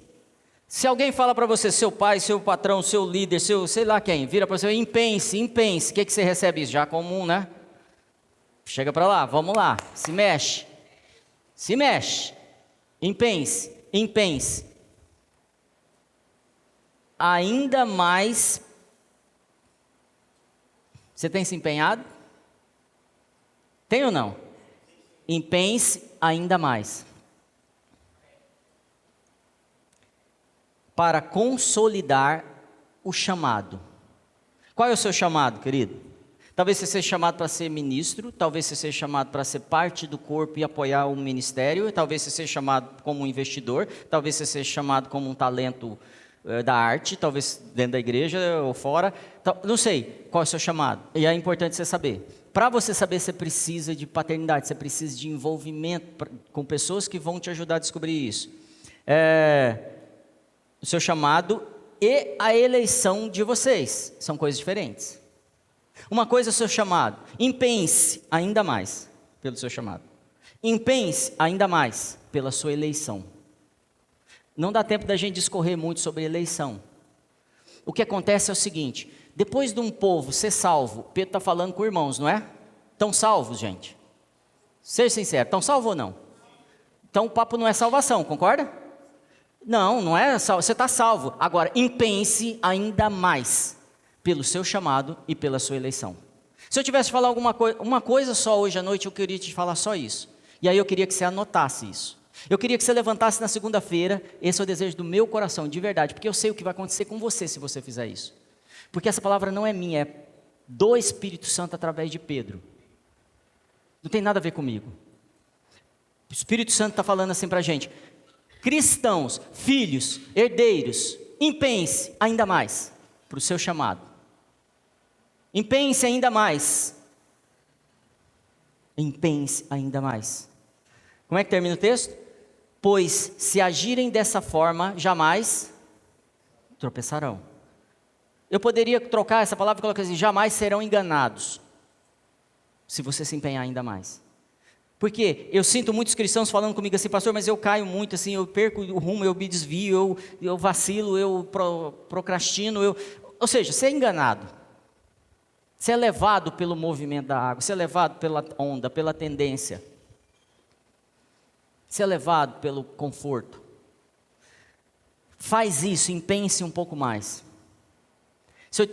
Se alguém fala para você, seu pai, seu patrão, seu líder, seu sei lá quem, vira para você, empenhe-se, empenhe-se. O que você recebe isso? Já comum, né? Chega para lá, vamos lá. Se mexe. Se mexe. Empenhe-se, empenhe-se. Ainda mais, você tem se empenhado? Tem ou não? Empenhe-se ainda mais. Para consolidar o chamado. Qual é o seu chamado, querido? Talvez você seja chamado para ser ministro, talvez você seja chamado para ser parte do corpo e apoiar o ministério, talvez você seja chamado como um investidor, talvez você seja chamado como um talento da arte, talvez dentro da igreja ou fora, não sei qual é o seu chamado, e é importante você saber. Para você saber, você precisa de paternidade, você precisa de envolvimento com pessoas que vão te ajudar a descobrir isso. O seu chamado e a eleição de vocês são coisas diferentes. Uma coisa é o seu chamado, empenhe-se ainda mais pelo seu chamado. Empenhe-se ainda mais pela sua eleição. Não dá tempo da gente discorrer muito sobre eleição. O que acontece é o seguinte: depois de um povo ser salvo, Pedro está falando com irmãos, não é? Estão salvos, gente? Seja sincero, estão salvos ou não? Então o papo não é salvação, concorda? Não, não é salvo, você está salvo. Agora, empenhe-se ainda mais pelo seu chamado e pela sua eleição. Se eu tivesse que falar uma coisa só hoje à noite, eu queria te falar só isso. E aí eu queria que você anotasse isso. Eu queria que você levantasse na segunda-feira, esse é o desejo do meu coração, de verdade, porque eu sei o que vai acontecer com você se você fizer isso. Porque essa palavra não é minha, é do Espírito Santo através de Pedro. Não tem nada a ver comigo. O Espírito Santo está falando assim para a gente: cristãos, filhos, herdeiros, empenhe-se ainda mais para o seu chamado. Empenhe-se ainda mais. Empenhe-se ainda mais. Como é que termina o texto? Pois se agirem dessa forma, jamais tropeçarão. Eu poderia trocar essa palavra e colocar assim: jamais serão enganados, se você se empenhar ainda mais. Porque eu sinto muitos cristãos falando comigo assim: pastor, mas eu caio muito, assim, eu perco o rumo, eu me desvio, eu vacilo, eu procrastino, ou seja, você é enganado. Você é levado pelo movimento da água, você é levado pela onda, pela tendência. Você é levado pelo conforto. Faz isso, empenhe-se um pouco mais.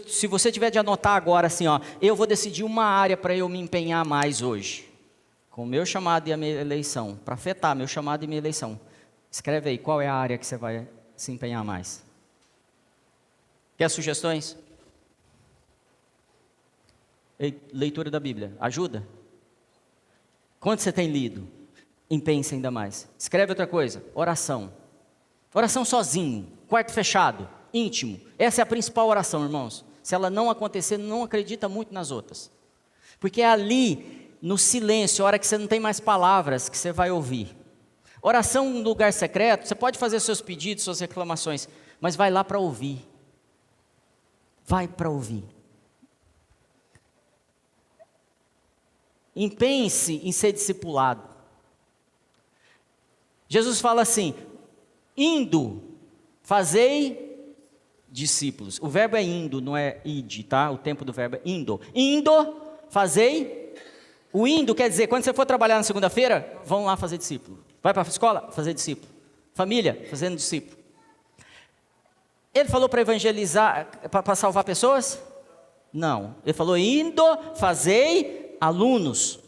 Se você tiver de anotar agora assim, ó, eu vou decidir uma área para eu me empenhar mais hoje, com o meu chamado e a minha eleição, para afetar meu chamado e minha eleição. Escreve aí, qual é a área que você vai se empenhar mais? Quer sugestões? Leitura da Bíblia, ajuda? Quanto você tem lido? Empenhe-se ainda mais. Escreve outra coisa, oração. Oração sozinho, quarto fechado, íntimo. Essa é a principal oração, irmãos. Se ela não acontecer, não acredita muito nas outras. Porque é ali, no silêncio, a hora que você não tem mais palavras, que você vai ouvir. Oração em lugar secreto, você pode fazer seus pedidos, suas reclamações, mas vai lá para ouvir. Vai para ouvir. Empenhe-se em ser discipulado. Jesus fala assim: indo, fazei discípulos. O verbo é indo, não é ide, tá? O tempo do verbo é indo. Indo, fazei. O indo quer dizer, quando você for trabalhar na segunda-feira, vão lá fazer discípulo. Vai para a escola? Fazer discípulo. Família? Fazendo discípulo. Ele falou para evangelizar, para salvar pessoas? Não. Ele falou: indo, fazei alunos.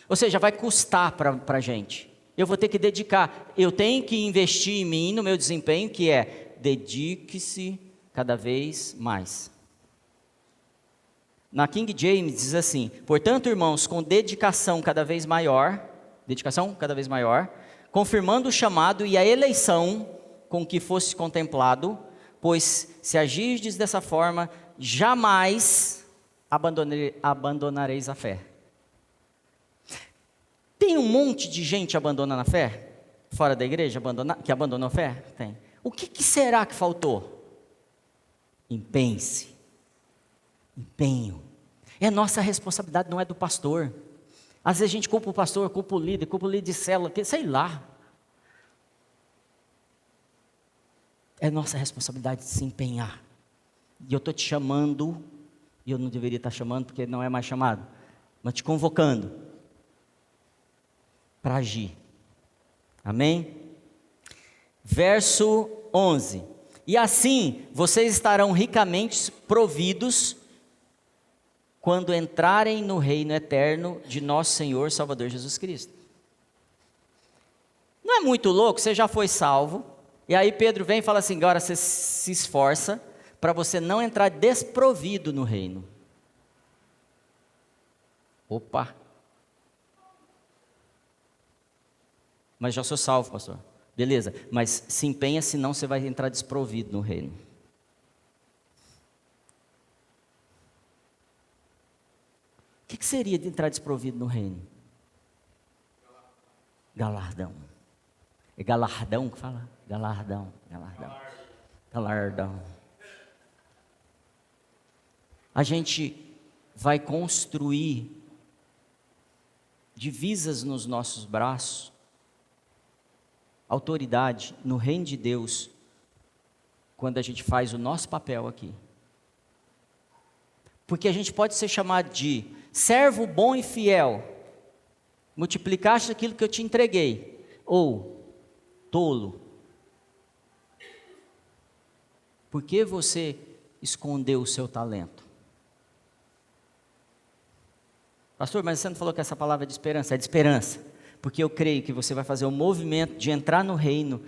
Ou seja, vai custar para a gente. Eu vou ter que dedicar, eu tenho que investir em mim, no meu desempenho, que é, dedique-se cada vez mais. Na King James diz assim: portanto, irmãos, com dedicação cada vez maior, confirmando o chamado e a eleição com que fosse contemplado, pois se agirdes dessa forma, jamais abandonareis a fé. Tem um monte de gente abandonando a fé, fora da igreja, que abandonou a fé? Tem. O que será que faltou? Empenhe-se. Empenho. É nossa responsabilidade, não é do pastor. Às vezes a gente culpa o pastor, culpa o líder de célula, sei lá. É nossa responsabilidade de se empenhar. E eu estou te chamando, e eu não deveria estar chamando, porque não é mais chamado, mas te convocando para agir. Amém? Verso 11. E assim vocês estarão ricamente providos quando entrarem no reino eterno de nosso Senhor Salvador Jesus Cristo. Não é muito louco? Você já foi salvo, e aí Pedro vem e fala assim: agora você se esforça para você não entrar desprovido no reino. Opa! Mas já sou salvo, pastor. Beleza, mas se empenha, senão você vai entrar desprovido no reino. O que seria de entrar desprovido no reino? Galardão. É galardão que fala? Galardão. A gente vai construir divisas nos nossos braços, autoridade no reino de Deus, quando a gente faz o nosso papel aqui. Porque a gente pode ser chamado de servo bom e fiel, multiplicaste aquilo que eu te entreguei. Ou, tolo, por que você escondeu o seu talento? Pastor, mas você não falou que essa palavra é de esperança? É de esperança, porque eu creio que você vai fazer o movimento de entrar no reino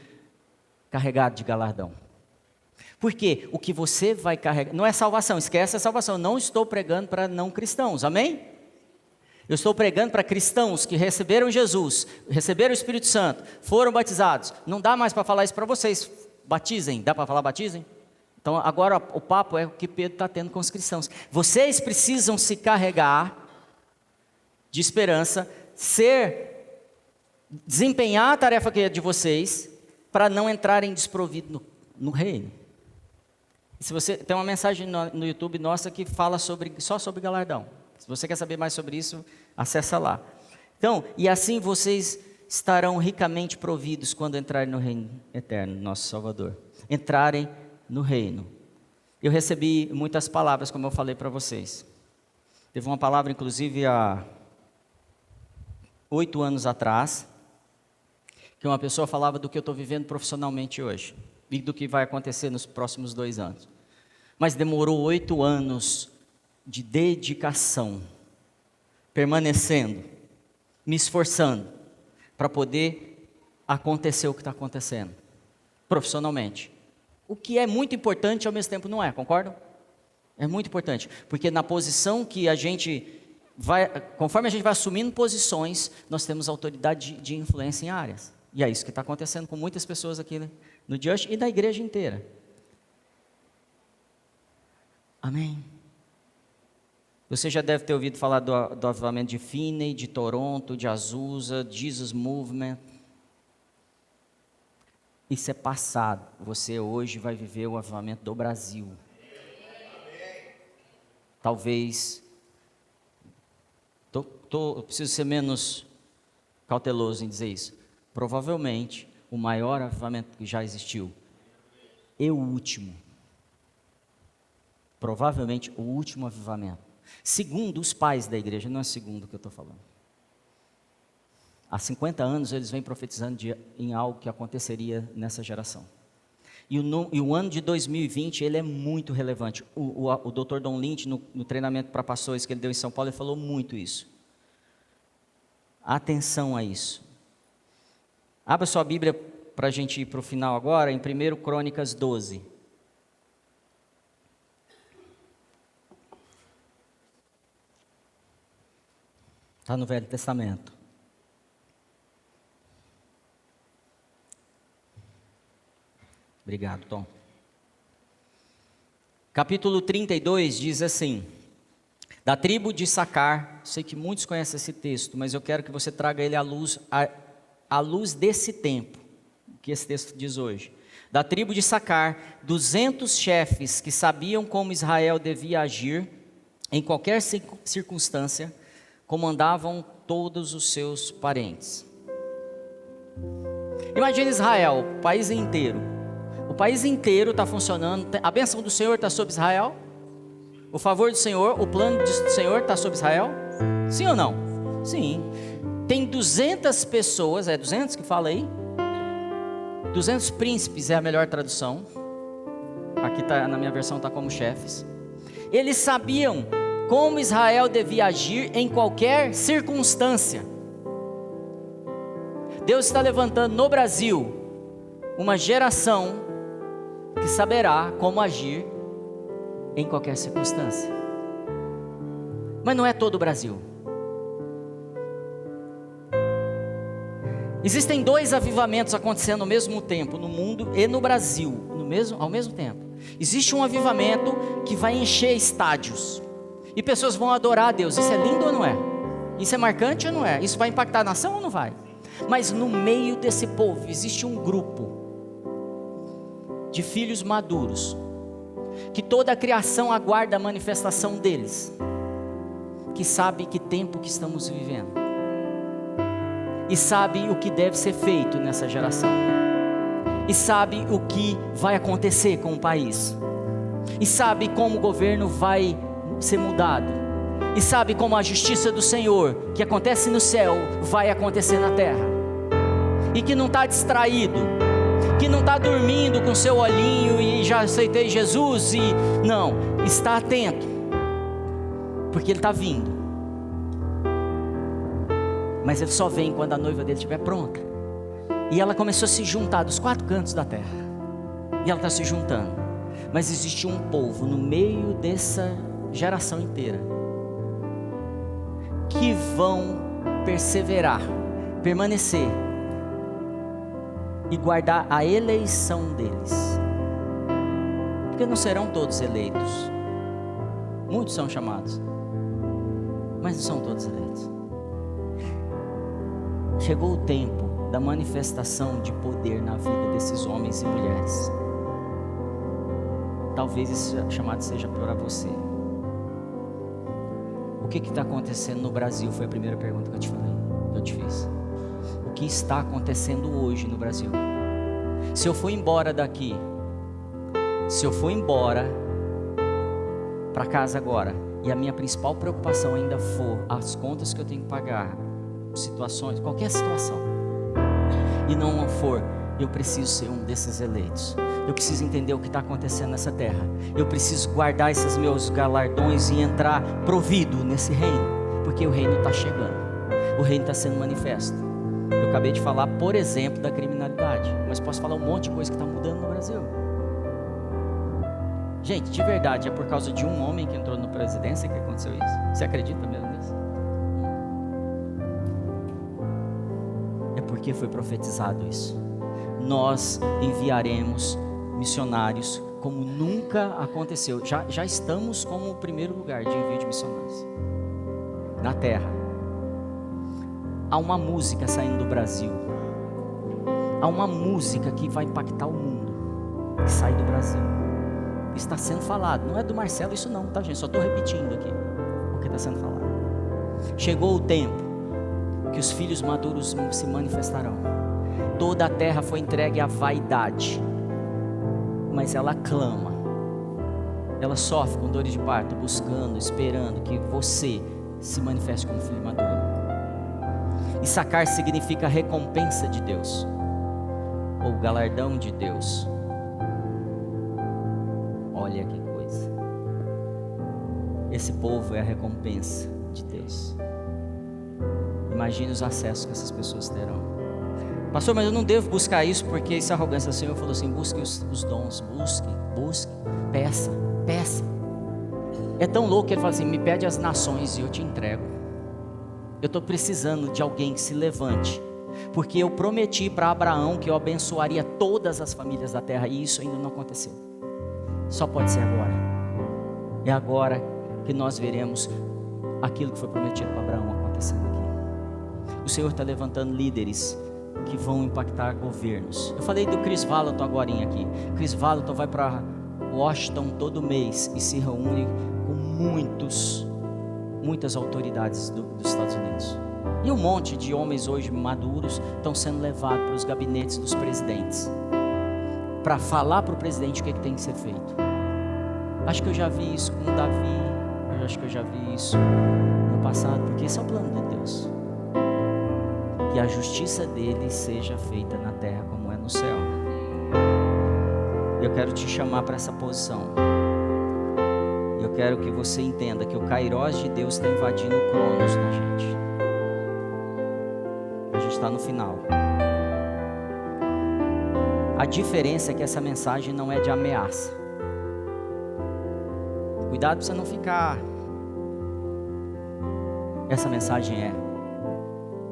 carregado de galardão. Porque o que você vai carregar, não é salvação, esquece a salvação, eu não estou pregando para não cristãos, amém? Eu estou pregando para cristãos que receberam Jesus, receberam o Espírito Santo, foram batizados. Não dá mais para falar isso para vocês, batizem, dá para falar batizem? Então agora o papo é o que Pedro está tendo com os cristãos. Vocês precisam se carregar de esperança, desempenhar a tarefa que é de vocês, para não entrarem desprovidos no reino. E se você tem uma mensagem no YouTube nossa que fala só sobre galardão. Se você quer saber mais sobre isso, acessa lá. Então, e assim vocês estarão ricamente providos quando entrarem no reino eterno, nosso Salvador. Entrarem no reino. Eu recebi muitas palavras, como eu falei para vocês. Teve uma palavra, inclusive, há 8 anos atrás, que uma pessoa falava do que eu estou vivendo profissionalmente hoje, e do que vai acontecer nos próximos 2 anos. Mas demorou 8 anos de dedicação, permanecendo, me esforçando, para poder acontecer o que está acontecendo, profissionalmente. O que é muito importante, ao mesmo tempo não é, concordam? É muito importante, porque na posição que a gente conforme a gente vai assumindo posições, nós temos autoridade de influência em áreas. E é isso que está acontecendo com muitas pessoas aqui, né, no Just e da igreja inteira. Amém? Você já deve ter ouvido falar do avivamento de Finney, de Toronto, de Azusa, Jesus Movement. Isso é passado. Você hoje vai viver o avivamento do Brasil. Talvez... eu preciso ser menos cauteloso em dizer isso. Provavelmente, o maior avivamento que já existiu. E o último. Provavelmente, o último avivamento. Segundo os pais da igreja, não é segundo o que eu estou falando. Há 50 anos, eles vêm profetizando em algo que aconteceria nessa geração. E o ano de 2020, ele é muito relevante. O Dr. Don Lynch, no treinamento para pastores que ele deu em São Paulo, ele falou muito isso. Atenção a isso. Abra sua Bíblia para a gente ir para o final agora, em 1 Crônicas 12. Está no Velho Testamento. Obrigado, Tom. Capítulo 32 diz assim: da tribo de Issacar, sei que muitos conhecem esse texto, mas eu quero que você traga ele à luz desse tempo, que esse texto diz hoje. Da tribo de Issacar, 200 chefes que sabiam como Israel devia agir em qualquer circunstância, comandavam todos os seus parentes. Imagina Israel, o país inteiro. O país inteiro está funcionando, a bênção do Senhor está sobre Israel, o favor do Senhor, o plano do Senhor está sobre Israel, sim ou não? Sim. Tem 200 pessoas, é 200 que fala aí? 200 príncipes é a melhor tradução, aqui tá, na minha versão está como chefes. Eles sabiam como Israel devia agir em qualquer circunstância. Deus está levantando no Brasil uma geração que saberá como agir em qualquer circunstância. Mas não é todo o Brasil. Existem 2 avivamentos acontecendo ao mesmo tempo no mundo e no Brasil, ao mesmo tempo. Existe um avivamento que vai encher estádios e pessoas vão adorar a Deus. Isso é lindo ou não é? Isso é marcante ou não é? Isso vai impactar a nação ou não vai? Mas no meio desse povo existe um grupo de filhos maduros, que toda a criação aguarda a manifestação deles, que sabe que tempo que estamos vivendo, e sabe o que deve ser feito nessa geração, e sabe o que vai acontecer com o país, e sabe como o governo vai ser mudado, E sabe como a justiça do Senhor, que acontece no céu, vai acontecer na terra. E que não está distraído, que não está dormindo com seu olhinho e já aceitei Jesus e não, está atento, porque Ele está vindo. Mas Ele só vem quando a noiva dele estiver pronta. E ela começou a se juntar dos 4 cantos da terra. E ela está se juntando. Mas existe um povo no meio dessa geração inteira que vão perseverar, permanecer e guardar a eleição deles. Porque não serão todos eleitos. Muitos são chamados, mas não são todos eleitos. Chegou o tempo da manifestação de poder na vida desses homens e mulheres. Talvez esse chamado seja para você. O que está acontecendo no Brasil? Foi a primeira pergunta que eu te falei, que eu te fiz. O que está acontecendo hoje no Brasil? Se eu for embora daqui, se eu for embora para casa agora, e a minha principal preocupação ainda for as contas que eu tenho que pagar, situações, qualquer situação, e não for, eu preciso ser um desses eleitos. Eu preciso entender o que está acontecendo nessa terra. Eu preciso guardar esses meus galardões e entrar provido nesse reino, porque o reino está chegando, o reino está sendo manifesto. Eu acabei de falar, por exemplo, da criminalidade, mas posso falar um monte de coisa que está mudando no Brasil. Gente, de verdade, é por causa de um homem que entrou na presidência que aconteceu isso? Você acredita mesmo nisso? É porque foi profetizado isso. Nós enviaremos missionários como nunca aconteceu. Já estamos como o primeiro lugar de envio de missionários na terra. Há uma música saindo do Brasil. Há uma música que vai impactar o mundo, que sai do Brasil. Está sendo falado. Não é do Marcelo isso não, tá, gente? Só estou repetindo aqui o que está sendo falado. Chegou o tempo que os filhos maduros se manifestarão. Toda a terra foi entregue à vaidade, mas ela clama, ela sofre com dores de parto, buscando, esperando que você se manifeste como filho maduro. Issacar significa recompensa de Deus, ou galardão de Deus. Olha que coisa. Esse povo é a recompensa de Deus. Imagine os acessos que essas pessoas terão. Pastor, mas eu não devo buscar isso porque isso é arrogância. O Senhor falou assim, busque os dons, busque, peça. É tão louco que Ele fala assim, me pede as nações e eu te entrego. Eu estou precisando de alguém que se levante, porque eu prometi para Abraão que eu abençoaria todas as famílias da terra, e isso ainda não aconteceu. Só pode ser agora. É agora que nós veremos aquilo que foi prometido para Abraão acontecendo aqui. O Senhor está levantando líderes que vão impactar governos. Eu falei do Chris Vallotton agora aqui. Chris Vallotton vai para Washington todo mês e se reúne com muitas autoridades dos Estados Unidos. E um monte de homens hoje maduros estão sendo levados para os gabinetes dos presidentes para falar para o presidente o que tem que ser feito. Acho que eu já vi isso com Davi. Acho que eu já vi isso no passado, porque esse é o plano de Deus. Que a justiça dele seja feita na terra como é no céu. Eu quero te chamar para essa posição. Eu quero que você entenda que o Kairós de Deus está invadindo o Cronos na gente. A gente está no final. A diferença é que essa mensagem não é de ameaça. Cuidado para você não ficar. Essa mensagem é: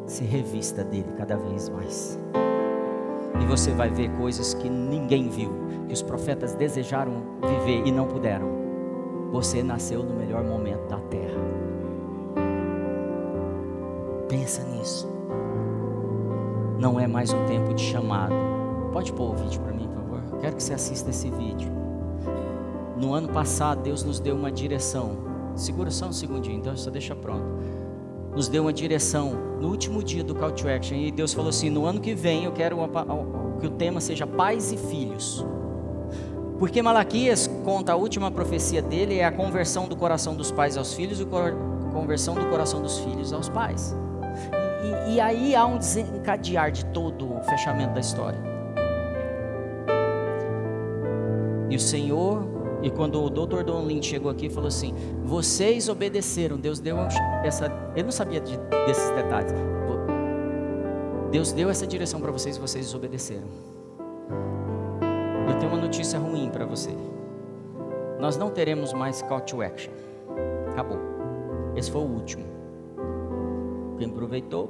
se revista dele cada vez mais. E você vai ver coisas que ninguém viu, que os profetas desejaram viver e não puderam. Você nasceu no melhor momento da terra. Pensa nisso. Não é mais um tempo de chamado. Pode pôr o vídeo para mim, por favor? Quero que você assista esse vídeo. No ano passado, Deus nos deu uma direção. Segura só um segundinho, então só deixa pronto. Nos deu uma direção no último dia do Call to Action. E Deus falou assim, no ano que vem eu quero que o tema seja pais e filhos. Porque Malaquias conta a última profecia dele, é a conversão do coração dos pais aos filhos e o conversão do coração dos filhos aos pais. E aí há um desencadear de todo o fechamento da história. E o Senhor, e quando o Dr. Don Lin chegou aqui, falou assim: vocês obedeceram, Deus deu essa... Eu não sabia desses detalhes. Deus deu essa direção para vocês e vocês desobedeceram. Eu tenho uma notícia ruim para você. Nós não teremos mais call to action. Acabou. Esse foi o último. Quem aproveitou.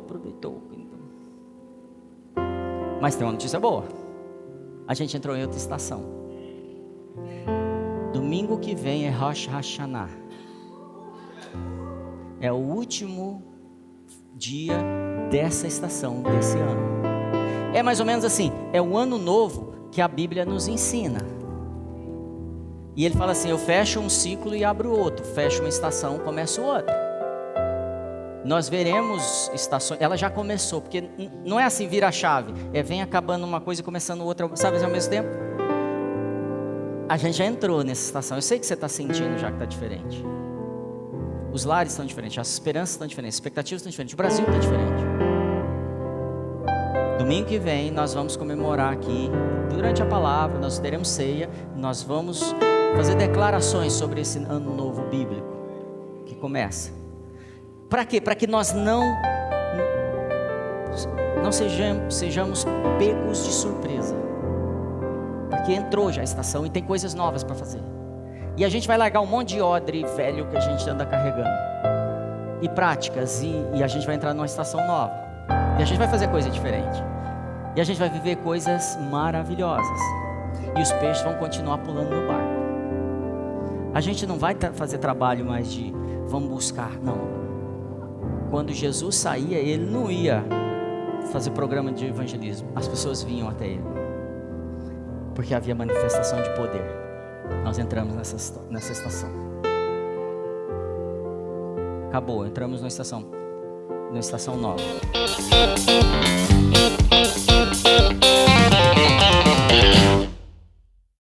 Mas tem uma notícia boa. A gente entrou em outra estação. Domingo que vem é Rosh Hashanah. É o último dia dessa estação, desse ano. É mais ou menos assim, é o ano novo que a Bíblia nos ensina. E ele fala assim: eu fecho um ciclo e abro outro, fecho uma estação, começo outra. Nós veremos estações, ela já começou, porque não é assim, vira a chave, vem acabando uma coisa e começando outra, sabe, ao mesmo tempo? A gente já entrou nessa estação. Eu sei que você está sentindo já que está diferente. Os lares estão diferentes, as esperanças estão diferentes, as expectativas estão diferentes, o Brasil está diferente. Domingo que vem nós vamos comemorar aqui, durante a palavra, nós teremos ceia, nós vamos fazer declarações sobre esse ano novo bíblico que começa. Para quê? Para que nós não sejamos pegos de surpresa. Porque entrou já a estação e tem coisas novas para fazer. E a gente vai largar um monte de odre velho que a gente anda carregando. E práticas, e a gente vai entrar numa estação nova. E a gente vai fazer coisa diferente. E a gente vai viver coisas maravilhosas. E os peixes vão continuar pulando no barco. A gente não vai fazer trabalho mais de vamos buscar, não. Quando Jesus saía, ele não ia fazer programa de evangelismo. As pessoas vinham até ele. Porque havia manifestação de poder. Nós entramos nessa estação. Acabou, entramos numa estação nova.